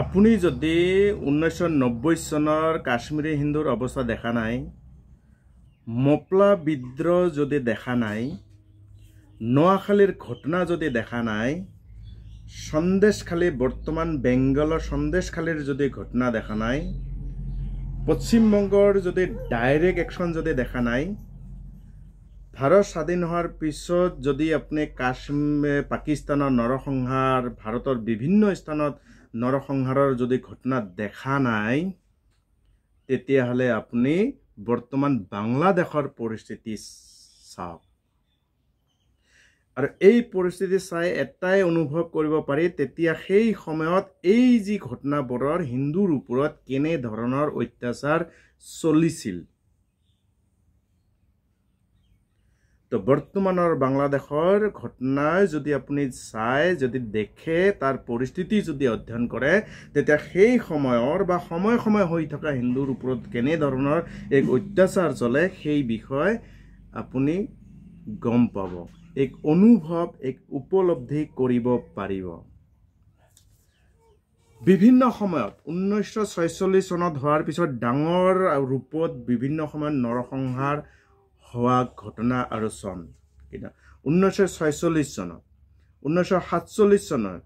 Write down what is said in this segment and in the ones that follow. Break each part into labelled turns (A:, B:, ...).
A: আপুনি যদি 1990 চনৰ কাশ্মীৰী হিন্দুৰ অৱস্থা দেখা নাই, মপলা বিদ্ৰোহ যদি দেখা নাই, নোয়াখালীৰ ঘটনা যদি দেখা নাই, সন্দেশখালী বৰ্তমান বেংগলৰ সন্দেশখালীৰ যদি ঘটনা দেখা নাই, পশ্চিমবংগৰ যদি ডাইৰেক্ট একশন যদি দেখা নাই, ভাৰত স্বাধীন হোৱাৰ পিছত যদি আপুনি পাকিস্তানৰ নৰসংহাৰ, ভাৰতৰ বিভিন্ন স্থানত নৰসংহাৰৰ যদি ঘটনা দেখা নাই, তেতিয়াহ'লে আপুনি বৰ্তমান বাংলাদেশৰ পৰিস্থিতি চাওক। আৰু এই পৰিস্থিতি চাই এটাই অনুভৱ কৰিব পাৰি, তেতিয়া সেই সময়ত এই যি ঘটনাবোৰৰ হিন্দুৰ ওপৰত কেনে ধৰণৰ অত্যাচাৰ চলিছিল। তো বৰ্তমানৰ বাংলাদেশৰ ঘটনাই যদি আপুনি চাই, যদি দেখে, তাৰ পৰিস্থিতি যদি অধ্যয়ন কৰে, তেতিয়া সেই সময়ৰ বা সময় সময় হৈ থকা হিন্দুৰ ওপৰত কেনে ধৰণৰ এক অত্যাচাৰ চলে সেই বিষয় আপুনি গম পাব, এক অনুভৱ, এক উপলব্ধি কৰিব পাৰিব। বিভিন্ন সময়ত 1946 চনত হোৱাৰ পিছত ডাঙৰ ৰূপত বিভিন্ন সময়ত নৰসংহাৰ হোৱা ঘটনা আৰু চন। 1946 চনত, 1947 চনত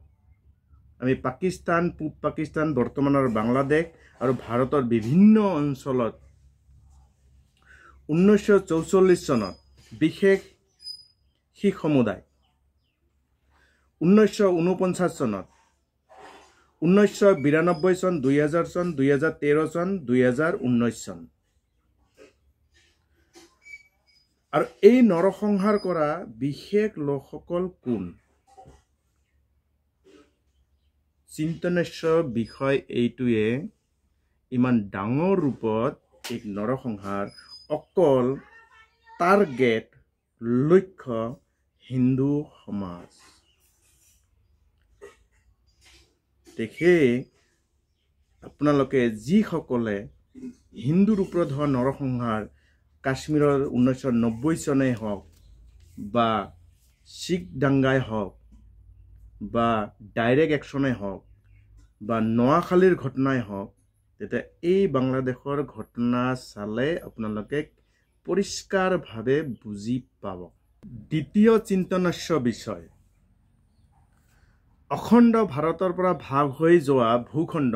A: আমি পাকিস্তান, পূব পাকিস্তান, বৰ্তমানৰ বাংলাদেশ আৰু ভাৰতৰ বিভিন্ন অঞ্চলত, 1944 চনত বিশেষ শিখ সমুদায়, 1949 চনত, 1992 চন, 2000 চন, 2013 চন, 2019 চন। আৰু এই নৰসংহাৰ কৰা বিশেষ লোকসকল কোন? চিন্তনীয় বিষয় এইটোৱে, ইমান ডাঙৰ ৰূপত এক নৰসংহাৰ, অকল টাৰ্গেট, লক্ষ্য হিন্দু সমাজ। দেখে আপোনালোকে যিসকলে হিন্দুৰ ওপৰত হোৱা নৰসংহাৰ, কাশ্মীৰৰ 1990 চনেই হওক, বা শিখ দাঙ্গাই হওক, বা ডাইৰেক্ট একশ্যনেই হওক, বা নোয়াখালীৰ ঘটনাই হওক, তেতিয়া এই বাংলাদেশৰ ঘটনা চালে আপোনালোকে পৰিষ্কাৰভাৱে বুজি পাব। দ্বিতীয় চিন্তনীয় বিষয়, অখণ্ড ভাৰতৰ পৰা ভাগ হৈ যোৱা ভূখণ্ড,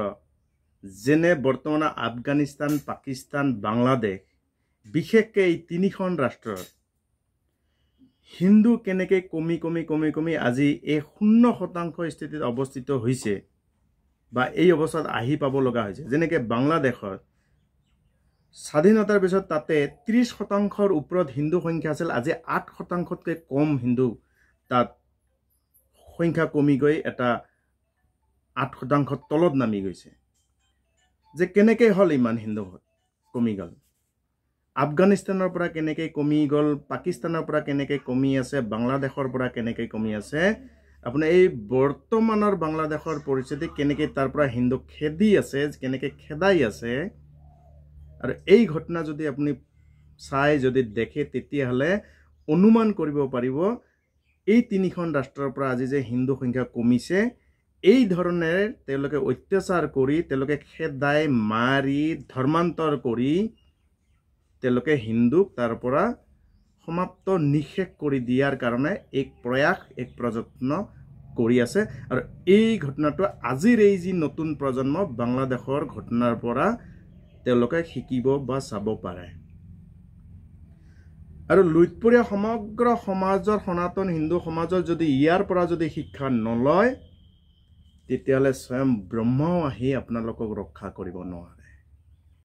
A: যেনে বৰ্তমান আফগানিস্তান, পাকিস্তান, বাংলাদেশ, বিশেষকৈ এই তিনিখন ৰাষ্ট্ৰত হিন্দু কেনেকৈ কমি আজি এই 0% স্থিতিত অৱস্থিত হৈছে বা এই অৱস্থাত আহি পাব লগা হৈছে। যেনেকৈ বাংলাদেশত স্বাধীনতাৰ পিছত তাতে 30%ৰ ওপৰত হিন্দু সংখ্যা আছিল, আজি 8%তকৈ কম হিন্দু তাত সংখ্যা কমি গৈ এটা 8%ৰ তলত নামি গৈছে। যে কেনেকৈ হ'ল ইমান হিন্দু কমি গ'ল? আফগানিস্তানৰ পৰা কেনেকৈ কমি গ'ল, পাকিস্তানৰ পৰা কেনেকৈ কমি আছে, বাংলাদেশৰ পৰা কেনেকৈ কমি আছে, আপোনাৰ এই বৰ্তমানৰ বাংলাদেশৰ পৰিস্থিতি কেনেকৈ তাৰ পৰা হিন্দু খেদি আছে, কেনেকৈ খেদাই আছে, আৰু এই ঘটনা যদি আপুনি চাই, যদি দেখে, তেতিয়াহ'লে অনুমান কৰিব পাৰিব এই তিনিখন ৰাষ্ট্ৰৰ পৰা আজি যে হিন্দু সংখ্যা কমিছে, এই ধৰণে তেওঁলোকে অত্যাচাৰ কৰি, তেওঁলোকে খেদাই মাৰি, ধৰ্মান্তৰ কৰি তেওঁলোকে হিন্দুক তাৰ পৰা সমাপ্ত নিশেষ কৰি দিয়াৰ কাৰণে এক প্ৰয়াস, এক প্ৰযত্ন কৰি আছে। আৰু এই ঘটনাটো আজিৰ এই যি নতুন প্ৰজন্ম বাংলাদেশৰ ঘটনাৰ পৰা তেওঁলোকে শিকিব বা চাব পাৰে। আৰু লুইতপৰীয়া সমগ্ৰ সমাজৰ, সনাতন হিন্দু সমাজৰ যদি ইয়াৰ পৰা যদি শিক্ষা নলয়, তেতিয়াহ'লে স্বয়ং ব্ৰহ্মাও আহি আপোনালোকক ৰক্ষা কৰিব নোৱাৰে।